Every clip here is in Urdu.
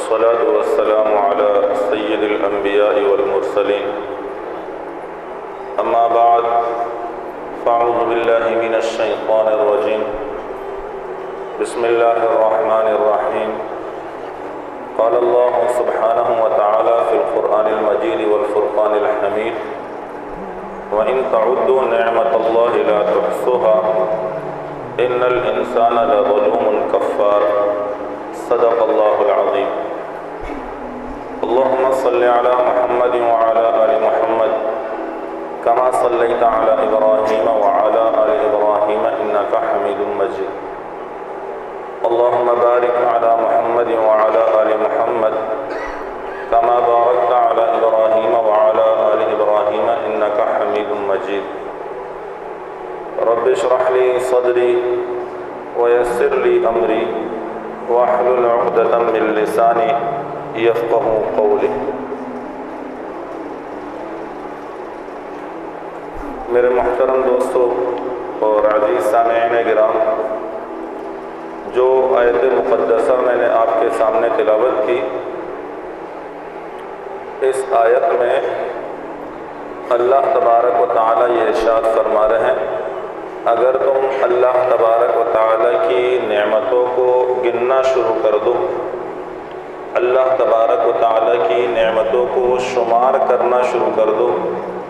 والصلاة والسلام على سيد الأنبياء والمرسلين أما بعد فأعوذ بالله من الشيطان الرجيم بسم الله الرحمن الرحيم قال الله سبحانه وتعالى في القرآن المجيد والفرقان الحميد وإن تعدوا نعمة الله لا تحصوها إن الإنسان لظلوم كفار صدق الله العظيم اللهم صل على محمد وعلى آل محمد كما صليت على إبراهيم وعلى آل إبراهيم إنك حميد مجيد اللهم بارك على محمد وعلى آل محمد كما باركت على إبراهيم وعلى آل إبراهيم إنك حميد مجيد رب اشرح لي صدري ويسر لي أمري واحلل عقدة من لساني يفقه قولي۔ میرے محترم دوستو اور عزیز سامعین گرام، جو آیت مقدسہ میں نے آپ کے سامنے تلاوت کی، اس آیت میں اللہ تبارک و تعالی یہ ارشاد فرما رہے ہیں، اگر تم اللہ تبارک و تعالی کی نعمتوں کو گننا شروع کر دو، اللہ تبارک و تعالی کی نعمتوں کو شمار کرنا شروع کر دو،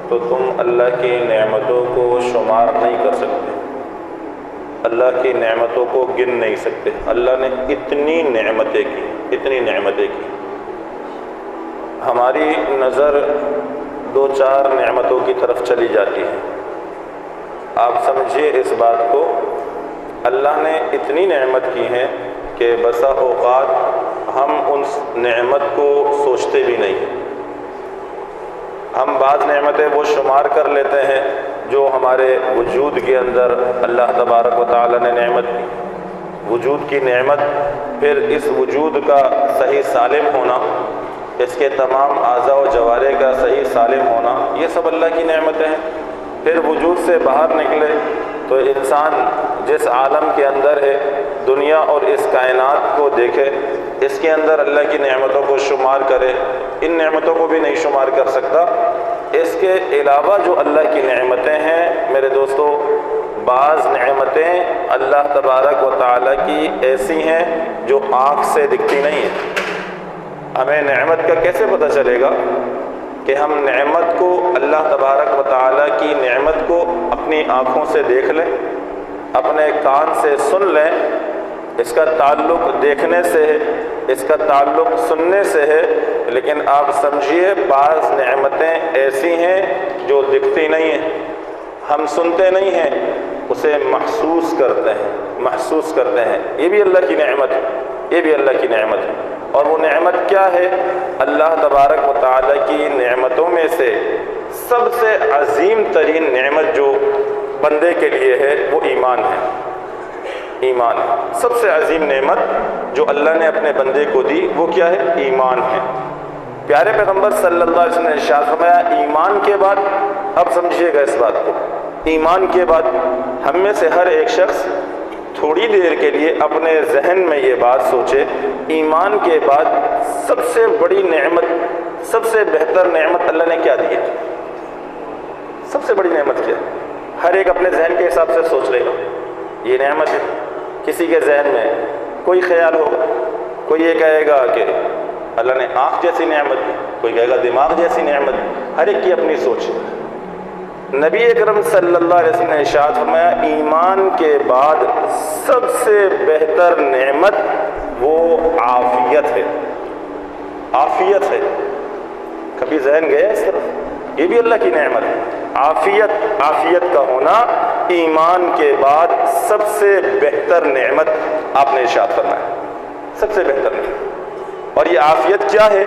تو تم اللہ کی نعمتوں کو شمار نہیں کر سکتے، اللہ کی نعمتوں کو گن نہیں سکتے۔ اللہ نے اتنی نعمتیں کی، ہماری نظر دو چار نعمتوں کی طرف چلی جاتی ہے۔ آپ سمجھیے اس بات کو، اللہ نے اتنی نعمت کی ہے کہ بسا اوقات ہم ان نعمت کو سوچتے بھی نہیں ہیں۔ ہم بعض نعمتیں وہ شمار کر لیتے ہیں جو ہمارے وجود کے اندر اللہ تبارک و تعالی نے نعمت کی، وجود کی نعمت، پھر اس وجود کا صحیح سالم ہونا، اس کے تمام اعضاء و جوارح کا صحیح سالم ہونا، یہ سب اللہ کی نعمتیں ہیں۔ پھر وجود سے باہر نکلے تو انسان جس عالم کے اندر ہے، دنیا اور اس کائنات کو دیکھے، اس کے اندر اللہ کی نعمتوں کو شمار کرے، ان نعمتوں کو بھی نہیں شمار کر سکتا۔ اس کے علاوہ جو اللہ کی نعمتیں ہیں میرے دوستو، بعض نعمتیں اللہ تبارک و تعالیٰ کی ایسی ہیں جو آنکھ سے دکھتی نہیں ہیں۔ ہمیں نعمت کا کیسے پتہ چلے گا کہ ہم نعمت کو، اللہ تبارک و تعالیٰ کی نعمت کو اپنی آنکھوں سے دیکھ لیں، اپنے کان سے سن لیں، اس کا تعلق دیکھنے سے ہے، اس کا تعلق سننے سے ہے، لیکن آپ سمجھیے بعض نعمتیں ایسی ہیں جو دکھتی نہیں ہیں، ہم سنتے نہیں ہیں، اسے محسوس کرتے ہیں۔ یہ بھی اللہ کی نعمت ہے، اور وہ نعمت کیا ہے؟ اللہ تبارک و تعالی کی نعمتوں میں سے سب سے عظیم ترین نعمت جو بندے کے لیے ہے وہ ایمان ہے۔ سب سے عظیم نعمت جو اللہ نے اپنے بندے کو دی وہ کیا ہے؟ ایمان ہے۔ پیارے پیغمبر صلی اللہ علیہ وسلم نے ارشاد فرمایا، ایمان کے بعد، اب سمجھیے گا اس بات کو، ایمان کے بعد ہم میں سے ہر ایک شخص تھوڑی دیر کے لیے اپنے ذہن میں یہ بات سوچے، ایمان کے بعد سب سے بڑی نعمت، سب سے بہتر نعمت اللہ نے کیا دی ہے؟ سب سے بڑی نعمت کیا ہے؟ ہر ایک اپنے ذہن کے حساب سے سوچ لے گا، یہ نعمت ہے۔ کسی کے ذہن میں کوئی خیال ہوگا، کوئی یہ کہے گا کہ اللہ نے آنکھ جیسی نعمت دی، کوئی کہے گا دماغ جیسی نعمت دی، ہر ایک کی اپنی سوچ ہے۔ نبی اکرم صلی اللہ علیہ وسلم نے ارشاد فرمایا، ایمان کے بعد سب سے بہتر نعمت وہ عافیت ہے۔ کبھی ذہن گیا اس طرف؟ یہ بھی اللہ کی نعمت ہے۔ عافیت کا ہونا ایمان کے بعد سب سے بہتر نعمت آپ نے ارشاد فرمایا، سب سے بہتر نعمت۔ اور یہ عافیت کیا ہے؟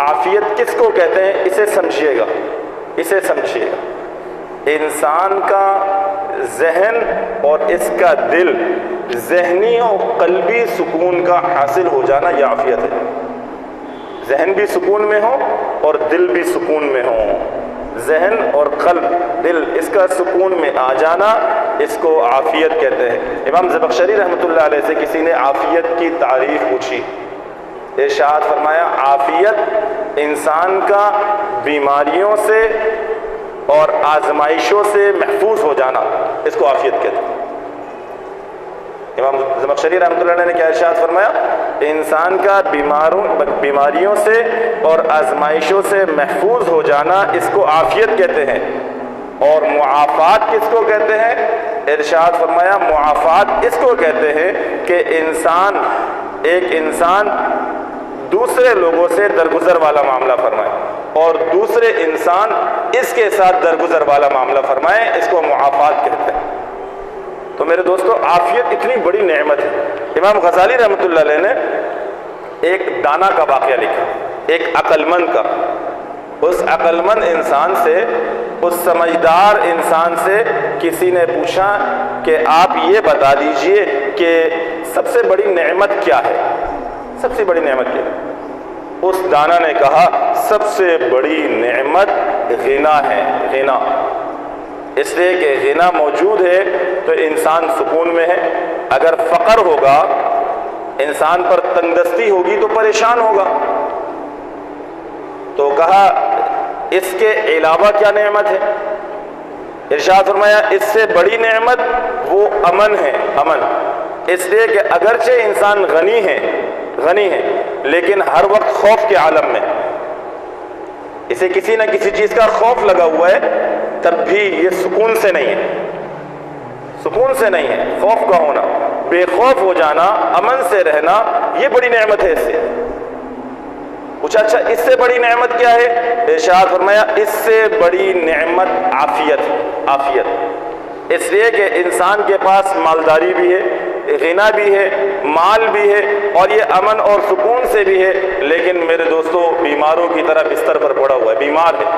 عافیت کس کو کہتے ہیں؟ اسے سمجھیے گا۔ انسان کا ذہن اور اس کا دل، ذہنی اور قلبی سکون کا حاصل ہو جانا یہ عافیت ہے۔ ذہن بھی سکون میں ہو اور دل بھی سکون میں ہو، ذہن اور قلب، دل، اس کا سکون میں آ جانا، اس کو عافیت کہتے ہیں۔ امام زمخشری رحمۃ اللہ علیہ سے کسی نے عافیت کی تعریف پوچھی ارشاد فرمایا عافیت انسان کا بیماریوں سے اور آزمائشوں سے محفوظ ہو جانا، اس کو عافیت کہتے ہیں۔ امام زمخشری رحمۃ اللہ علیہ نے کیا ارشاد فرمایا؟ انسان کا بیماریوں سے اور آزمائشوں سے محفوظ ہو جانا اس کو عافیت کہتے ہیں۔ اور معافات کس کو کہتے ہیں؟ ارشاد فرمایا معافات اس کو کہتے ہیں کہ ایک انسان دوسرے لوگوں سے درگزر والا معاملہ فرمائے اور دوسرے انسان اس کے ساتھ درگزر والا معاملہ فرمائے، اس کو معافات کہتے ہیں۔ تو میرے دوستو، عافیت اتنی بڑی نعمت ہے۔ امام غزالی رحمۃ اللہ علیہ نے ایک دانا کا واقعہ لکھا، ایک عقل مند کا۔ اس عقل مند انسان سے، اس سمجھدار انسان سے کسی نے پوچھا کہ آپ یہ بتا دیجئے کہ سب سے بڑی نعمت کیا ہے؟ سب سے بڑی نعمت کیا ہے؟ اس دانا نے کہا سب سے بڑی نعمت غنا ہے، غنا۔ اس لیے کہ غنا موجود ہے تو انسان سکون میں ہے۔ اگر فقر ہوگا، انسان پر تنگدستی ہوگی تو پریشان ہوگا۔ تو کہا اس کے علاوہ کیا نعمت ہے؟ ارشاد فرمایا اس سے بڑی نعمت وہ امن ہے، امن۔ اس لیے کہ اگرچہ انسان غنی ہے لیکن ہر وقت خوف کے عالم میں، اسے کسی نہ کسی چیز کا خوف لگا ہوا ہے، تب بھی یہ سکون سے نہیں ہے، سکون سے نہیں ہے۔ خوف کا ہونا، بے خوف ہو جانا، امن سے رہنا، یہ بڑی نعمت ہے۔ اس سے پوچھا اچھا اس سے بڑی نعمت کیا ہے؟ ارشاد فرمایا اس سے بڑی نعمت عافیت۔ اس لیے کہ انسان کے پاس مالداری بھی ہے، غنا بھی ہے، مال بھی ہے اور یہ امن اور سکون سے بھی ہے، لیکن میرے دوستو بیماروں کی طرح بستر پر پڑا ہوا ہے، بیمار ہے،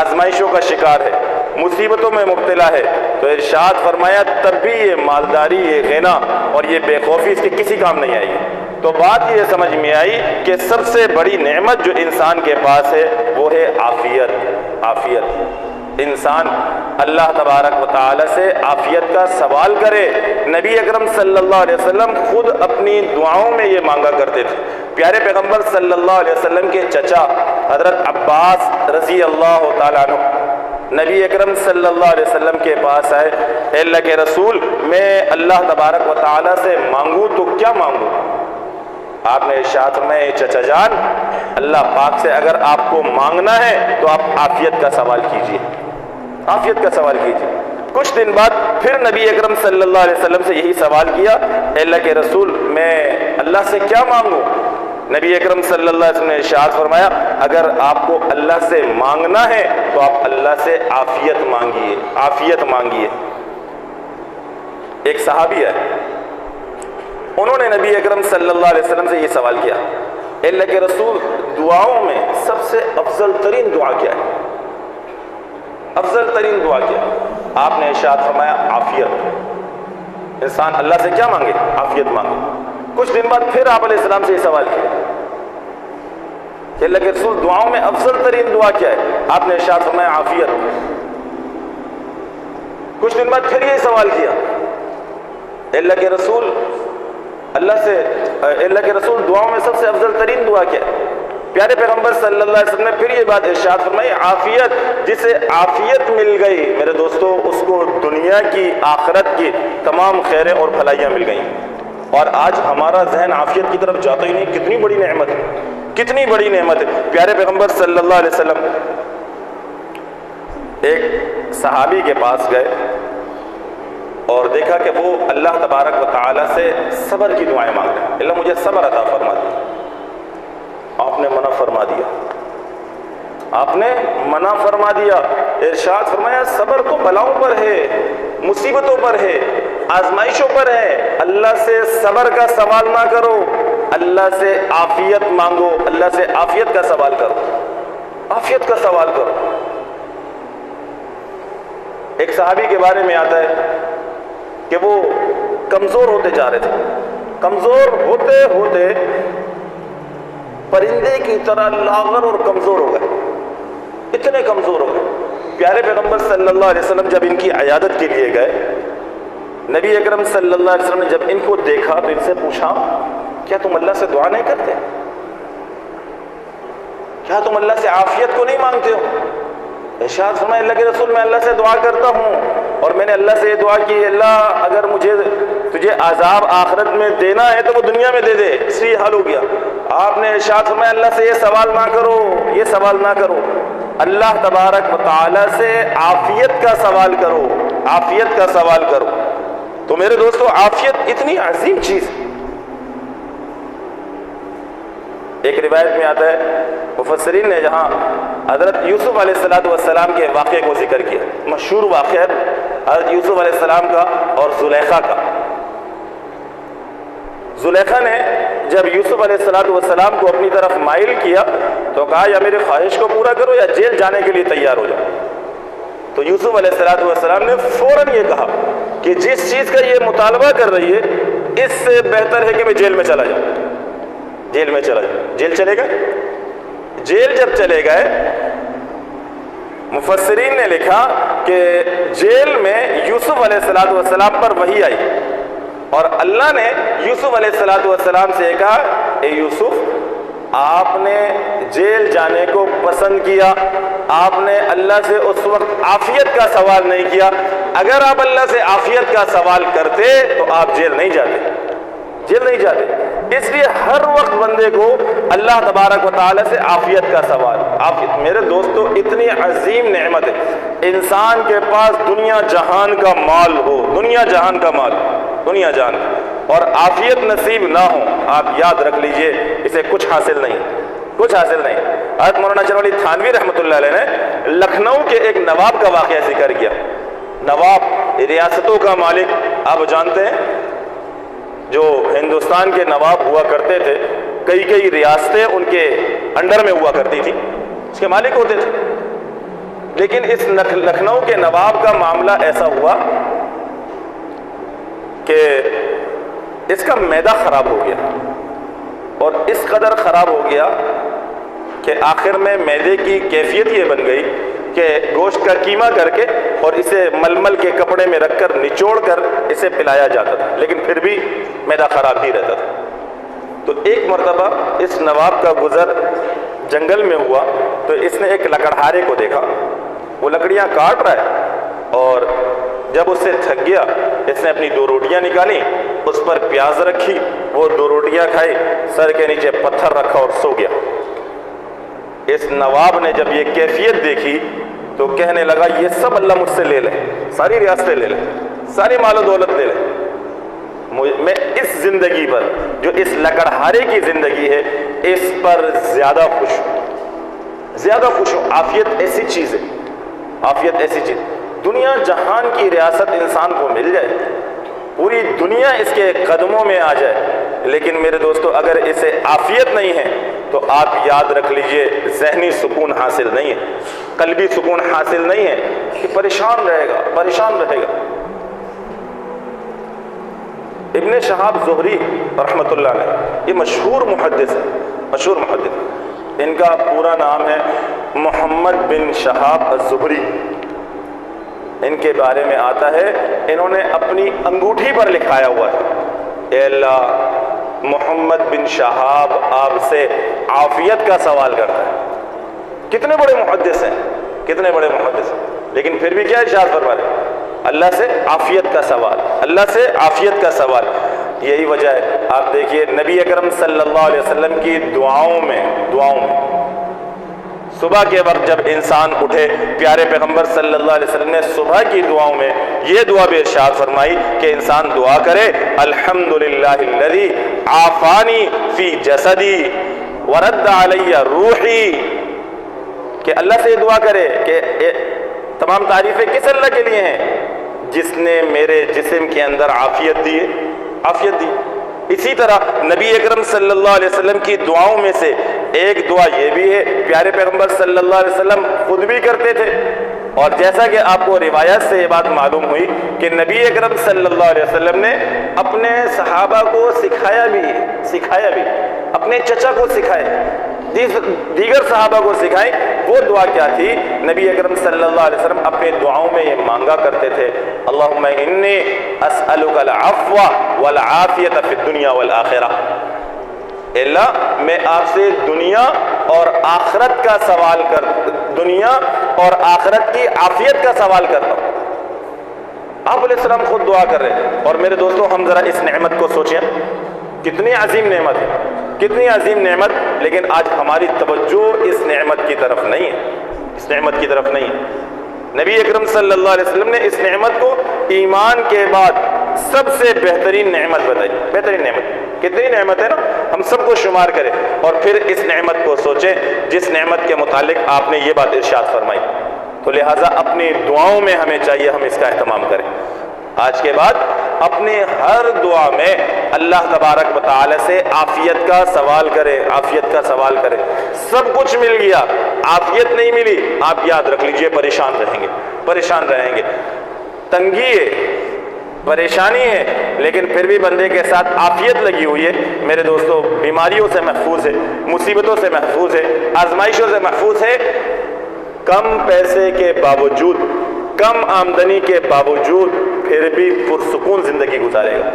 آزمائشوں کا شکار ہے، مصیبتوں میں مبتلا ہے۔ تو ارشاد فرمایا تب بھی یہ مالداری، یہ غنا اور یہ بے خوفی اس کے کسی کام نہیں آئی۔ تو بات یہ سمجھ میں آئی کہ سب سے بڑی نعمت جو انسان کے پاس ہے وہ ہے عافیت۔ انسان اللہ تبارک و تعالی سے عافیت کا سوال کرے۔ نبی اکرم صلی اللہ علیہ وسلم خود اپنی دعاؤں میں یہ مانگا کرتے تھے۔ پیارے پیغمبر صلی اللہ علیہ وسلم کے چچا حضرت عباس رضی اللہ تعالیٰ عنہ نبی اکرم صلی اللہ علیہ وسلم کے پاس آئے، اے اللہ کے رسول میں اللہ تبارک و تعالیٰ سے مانگوں تو کیا مانگوں؟ آپ نے ارشاد فرمایا چچا جان، اللہ پاک سے اگر آپ کو مانگنا ہے تو آپ عافیت کا سوال کیجیے، عافیت کا سوال کیجیے۔ کچھ دن بعد پھر نبی اکرم صلی اللہ علیہ وسلم سے یہی سوال کیا، اے اللہ کے رسول میں اللہ سے کیا مانگوں؟ نبی اکرم صلی اللہ علیہ وسلم نے ارشاد فرمایا اگر آپ کو اللہ سے مانگنا ہے تو آپ اللہ سے عافیت مانگیے، عافیت مانگیے۔ ایک صحابی ہے، انہوں نے نبی اکرم صلی اللہ علیہ وسلم سے یہ سوال کیا، اے اللہ کے رسول دعاؤں میں سب سے افضل ترین دعا کیا ہے؟ افضل ترین دعا کیا ہے؟ آپ نے ارشاد فرمایا عافیت۔ انسان اللہ سے کیا مانگے؟ عافیت مانگے۔ کچھ دن بعد پھر آپ علیہ السلام سے یہ سوال کیا کہ اللہ کے رسول دعاؤں میں افضل ترین دعا کیا ہے؟ آپ نے ارشاد فرمایا عافیت۔ کچھ دن بعد پھر یہ سوال کیا، اللہ کے رسول اللہ کے رسول دعاؤں میں سب سے افضل ترین دعا کیا ہے؟ پیارے پیغمبر صلی اللہ علیہ وسلم نے پھر یہ بات ارشاد فرمائی عافیت۔ جسے عافیت مل گئی میرے دوستو اس کو دنیا کی آخرت کی تمام خیریں اور بھلائیاں مل گئیں۔ اور آج ہمارا ذہن عافیت کی طرف جاتا ہی نہیں، کتنی بڑی نعمت ہے، کتنی بڑی نعمت ہے۔ پیارے پیغمبر صلی اللہ علیہ وسلم ایک صحابی کے پاس گئے اور دیکھا کہ وہ اللہ تبارک و تعالیٰ سے صبر کی دعائیں مانگ رہے ہیں، اللہ مجھے صبر عطا فرما دیا۔ آپ نے منع فرما دیا، آپ نے منع فرما دیا۔ ارشاد فرمایا صبر تو بلاؤں پر ہے، مصیبتوں پر ہے، آزمائشوں پر ہے، اللہ سے صبر کا سوال نہ کرو، اللہ سے عافیت مانگو، اللہ سے عافیت کا سوال کرو، عافیت کا سوال کرو۔ ایک صحابی کے بارے میں آتا ہے کہ وہ کمزور ہوتے جا رہے تھے، کمزور ہوتے ہوتے پرندے کی طرح لاغر اور کمزور ہو گئے، اتنے کمزور ہو گئے۔ پیارے پیغمبر صلی اللہ علیہ وسلم جب ان کی عیادت کے لیے گئے، نبی اکرم صلی اللہ علیہ وسلم نے جب ان کو دیکھا تو ان سے پوچھا کیا تم اللہ سے دعا نہیں کرتے؟ کیا تم اللہ سے عافیت کو نہیں مانگتے ہو؟ ارشاد فرمائے اللہ کے رسول میں اللہ سے دعا کرتا ہوں اور میں نے اللہ سے یہ دعا کی اللہ اگر تجھے عذاب آخرت میں دینا ہے تو وہ دنیا میں دے دے، اس لیے حل ہو گیا۔ آپ نے ارشاد فرمایا اللہ سے یہ سوال نہ کرو، یہ سوال نہ کرو، اللہ تبارک و تعالی سے عافیت کا سوال کرو، عافیت کا سوال کرو۔ تو میرے دوستو عافیت اتنی عظیم چیز ہے۔ ایک روایت میں آتا ہے مفسرین نے جہاں حضرت یوسف علیہ السلام کے واقعے کو ذکر کیا، مشہور واقعہ حضرت یوسف علیہ السلام کا اور زلیخا کا۔ زلیخا نے جب یوسف علیہ السلام کو اپنی طرف مائل کیا تو کہا یا میری خواہش کو پورا کرو یا جیل جانے کے لیے تیار ہو جاؤ۔ تو یوسف علیہ السلام نے فوراً یہ کہا کہ جس چیز کا یہ مطالبہ کر رہی ہے اس سے بہتر ہے کہ میں جیل میں چلا جاؤں، جیل میں چلا جاؤں۔ جیل چلے گئے، جیل جب چلے گئے مفسرین نے لکھا کہ جیل میں یوسف علیہ السلام پر وحی آئی اور اللہ نے یوسف علیہ السلام سے کہا اے یوسف آپ نے جیل جانے کو پسند کیا، آپ نے اللہ سے اس وقت عافیت کا سوال نہیں کیا، اگر آپ اللہ سے عافیت کا سوال کرتے تو آپ جیل نہیں جاتے، جیل نہیں جاتے۔ اس لیے ہر وقت بندے کو اللہ تبارک و تعالی سے عافیت کا سوال۔ عافیت میرے دوستو اتنی عظیم نعمت ہے، انسان کے پاس دنیا جہان کا مال ہو، دنیا جہان کا مال، دنیا جہان، اور عافیت نصیب نہ ہو، آپ یاد رکھ لیجئے اسے کچھ حاصل نہیں، کچھ حاصل نہیں۔ حضرت مولانا چرن ولی تھانوی رحمۃ اللہ علیہ نے لکھنؤ کے ایک نواب کا واقعہ ذکر کیا۔ نواب ریاستوں کا مالک، آپ جانتے ہیں جو ہندوستان کے نواب ہوا کرتے تھے کئی ریاستیں ان کے انڈر میں ہوا کرتی تھی، اس کے مالک ہوتے تھے، لیکن اس لکھنؤ کے نواب کا معاملہ ایسا ہوا کہ اس کا معدہ خراب ہو گیا اور اس قدر خراب ہو گیا کہ آخر میں معدے کی کیفیت یہ بن گئی کہ گوشت کا قیمہ کر کے اور اسے ململ کے کپڑے میں رکھ کر نچوڑ کر اسے پلایا جاتا تھا، لیکن پھر بھی معدہ خراب ہی رہتا تھا۔ تو ایک مرتبہ اس نواب کا گزر جنگل میں ہوا تو اس نے ایک لکڑہارے کو دیکھا، وہ لکڑیاں کاٹ رہا ہے اور جب اس سے تھک گیا اس نے اپنی 2 روٹیاں نکالی، اس پر پیاز رکھی، وہ 2 روٹیاں کھائی، سر کے نیچے پتھر رکھا اور سو گیا۔ اس نواب نے جب یہ کیفیت دیکھی تو کہنے لگا یہ سب اللہ مجھ سے لے لے، ساری ریاستیں لے لے، ساری مال و دولت لے لے، میں اس زندگی پر جو اس لکڑہارے کی زندگی ہے اس پر زیادہ خوش ہوں، زیادہ خوش ہوں۔ عافیت ایسی چیز ہے، عافیت ایسی چیز، دنیا جہان کی ریاست انسان کو مل جائے، پوری دنیا اس کے قدموں میں آ جائے، لیکن میرے دوستو اگر اسے عافیت نہیں ہے تو آپ یاد رکھ لیجئے ذہنی سکون حاصل نہیں ہے، قلبی سکون حاصل نہیں ہے، کہ پریشان رہے گا، پریشان رہے گا۔ ابن شہاب زہری رحمۃ اللہ علیہ یہ مشہور محدث ہے، مشہور محدث، ان کا پورا نام ہے محمد بن شہاب الزہری۔ ان کے بارے میں آتا ہے انہوں نے اپنی انگوٹھی پر لکھایا ہوا ہے اے اللہ محمد بن شہاب آپ سے عافیت کا سوال کرتا ہے۔ کتنے بڑے محدث ہیں، کتنے بڑے محدث ہیں، لیکن پھر بھی کیا ارشاد فرما رہے ہیں؟ اللہ سے عافیت کا سوال، اللہ سے عافیت کا سوال۔ یہی وجہ ہے آپ دیکھیے نبی اکرم صلی اللہ علیہ وسلم کی دعاؤں میں صبح کے وقت جب انسان اٹھے، پیارے پیغمبر صلی اللہ علیہ وسلم نے صبح کی دعاؤں میں یہ دعا بھی ارشاد فرمائی کہ انسان دعا کرے الحمدللہ الذی عافانی فی جسدی ورد علی روحی، کہ اللہ سے یہ دعا کرے کہ تمام تعریفیں کس اللہ کے لیے ہیں؟ جس نے میرے جسم کے اندر عافیت دی ہے، عافیت دی۔ اسی طرح نبی اکرم صلی اللہ علیہ وسلم کی دعاؤں میں سے ایک دعا یہ بھی ہے، پیارے پیغمبر صلی اللہ علیہ وسلم خود بھی کرتے تھے، اور جیسا کہ آپ کو روایت سے یہ بات معلوم ہوئی کہ نبی اکرم صلی اللہ علیہ وسلم نے اپنے صحابہ کو سکھایا بھی، اپنے چچا کو سکھائے، دیگر صحابہ کو سکھائے۔ وہ دعا کیا تھی؟ نبی اکرم صلی اللہ علیہ وسلم اپنے دعاؤں میں یہ مانگا کرتے تھے اللہم انی اسألک العفو والعافیت فی الدنیا والآخرہ، اللہ میں آپ سے دنیا اور آخرت کا سوال دنیا اور آخرت کی عافیت کا سوال کرتا ہوں۔ آپ علیہ السلام خود دعا کر رہے ہیں۔ اور میرے دوستوں، ہم ذرا اس نعمت کو سوچیں، کتنی عظیم نعمت ہے، کتنی عظیم نعمت، لیکن آج ہماری توجہ اس نعمت کی طرف نہیں ہے، اس نعمت کی طرف نہیں ہے۔ نبی اکرم صلی اللہ علیہ وسلم نے اس نعمت کو ایمان کے بعد سب سے بہترین نعمت بتائی۔ بہترین نعمت، کتنی نعمت ہے نا، ہم سب کو شمار کریں اور پھر اس نعمت کو سوچیں جس نعمت کے متعلق آپ نے یہ بات ارشاد فرمائی۔ تو لہٰذا اپنی دعاؤں میں ہمیں چاہیے ہم اس کا اہتمام کریں۔ آج کے بعد اپنے ہر دعا میں اللہ تبارک و تعالی سے عافیت کا سوال کریں، عافیت کا سوال کریں۔ سب کچھ مل گیا، عافیت نہیں ملی، آپ یاد رکھ لیجئے پریشان رہیں گے، پریشان رہیں گے۔ تنگی ہے، پریشانی ہے، لیکن پھر بھی بندے کے ساتھ عافیت لگی ہوئی ہے، میرے دوستوں، بیماریوں سے محفوظ ہے، مصیبتوں سے محفوظ ہے، آزمائشوں سے محفوظ ہے۔ کم پیسے کے باوجود، کم آمدنی کے باوجود پھر بھی پرسکون زندگی گزارے گا۔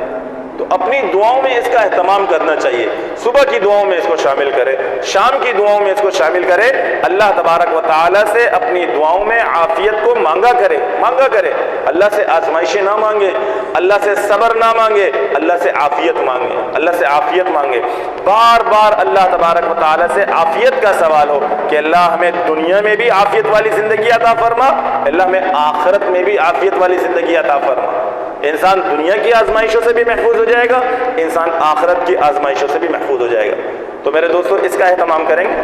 تو اپنی دعاؤں میں اس کا اہتمام کرنا چاہیے۔ صبح کی دعاؤں میں اس کو شامل کرے، شام کی دعاؤں میں اس کو شامل کرے۔ اللہ تبارک و تعالی سے اپنی دعاؤں میں عافیت کو مانگا کرے، مانگا کرے۔ اللہ سے آزمائشیں نہ مانگے، اللہ سے صبر نہ مانگے، اللہ سے عافیت مانگے، اللہ سے عافیت مانگے۔ بار بار اللہ تبارک و تعالی سے عافیت کا سوال ہو کہ اللہ ہمیں دنیا میں بھی عافیت والی زندگی عطا فرما، اللہ ہمیں آخرت میں بھی عافیت والی زندگی عطا فرما۔ انسان دنیا کی آزمائشوں سے بھی محفوظ ہو جائے گا، انسان آخرت کی آزمائشوں سے بھی محفوظ ہو جائے گا۔ تو میرے دوستو، اس کا اہتمام کریں گے،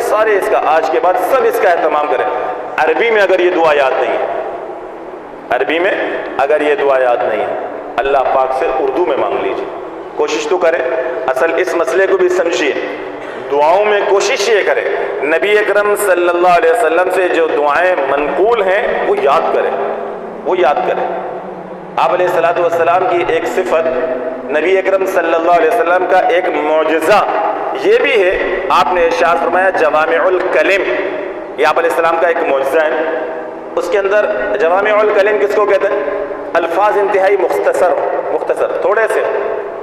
سارے اس کا آج کے بعد سب اس کا اہتمام کریں۔ عربی میں اگر یہ دعا یاد نہیں ہے، عربی میں اگر یہ دعا یاد نہیں ہے، اللہ پاک سے اردو میں مانگ لیجیے، کوشش تو کریں۔ اصل اس مسئلے کو بھی سمجھیے، دعاؤں میں کوشش یہ کریں نبی اکرم صلی اللہ علیہ وسلم سے جو دعائیں منقول ہیں وہ یاد کریں، وہ یاد کریں۔ آپ علیہ السلام کی ایک صفت، نبی اکرم صلی اللہ علیہ وسلم کا ایک معجزہ یہ بھی ہے، آپ نے ارشاد فرمایا جوامع الکلم، یہ آپ علیہ السلام کا ایک معجزہ ہے۔ اس کے اندر جوامع الکلم کس کو کہتے ہیں؟ الفاظ انتہائی مختصر تھوڑے سے،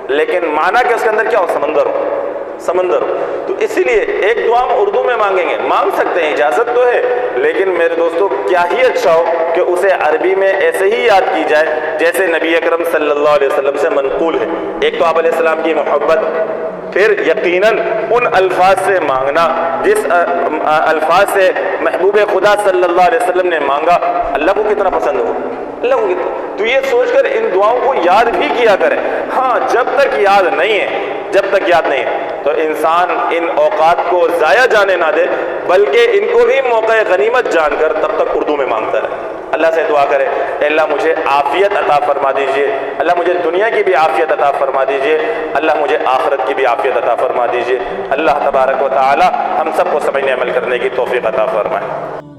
لیکن معنی کہ اس کے اندر کیا ہو، سمندر ہو۔ تو اسی لیے ایک دعا ہم اردو میں مانگیں گے، مانگ سکتے ہیں، اجازت تو ہے، لیکن میرے دوستو کیا ہی اچھا ہو کہ اسے عربی میں ایسے ہی یاد کی جائے جیسے نبی اکرم صلی اللہ علیہ وسلم سے منقول ہے۔ ایک تو آپ علیہ السلام کی محبت، پھر یقیناً ان الفاظ سے مانگنا جس الفاظ سے محبوب خدا صلی اللہ علیہ وسلم نے مانگا، اللہ کو کتنا پسند ہو، اللہ کو کتنا۔ تو یہ سوچ کر ان دعاؤں کو یاد بھی کیا کریں۔ ہاں، جب تک یاد نہیں ہے تو انسان ان اوقات کو ضائع جانے نہ دے، بلکہ ان کو بھی موقع غنیمت جان کر تب تک اردو میں مانگتا رہے۔ اللہ سے دعا کرے، اے اللہ مجھے عافیت عطا فرما دیجئے، اللہ مجھے دنیا کی بھی عافیت عطا فرما دیجئے، اللہ مجھے آخرت کی بھی عافیت عطا فرما دیجئے۔ اللہ تبارک و تعالی ہم سب کو سمجھنے عمل کرنے کی توفیق عطا فرمائے۔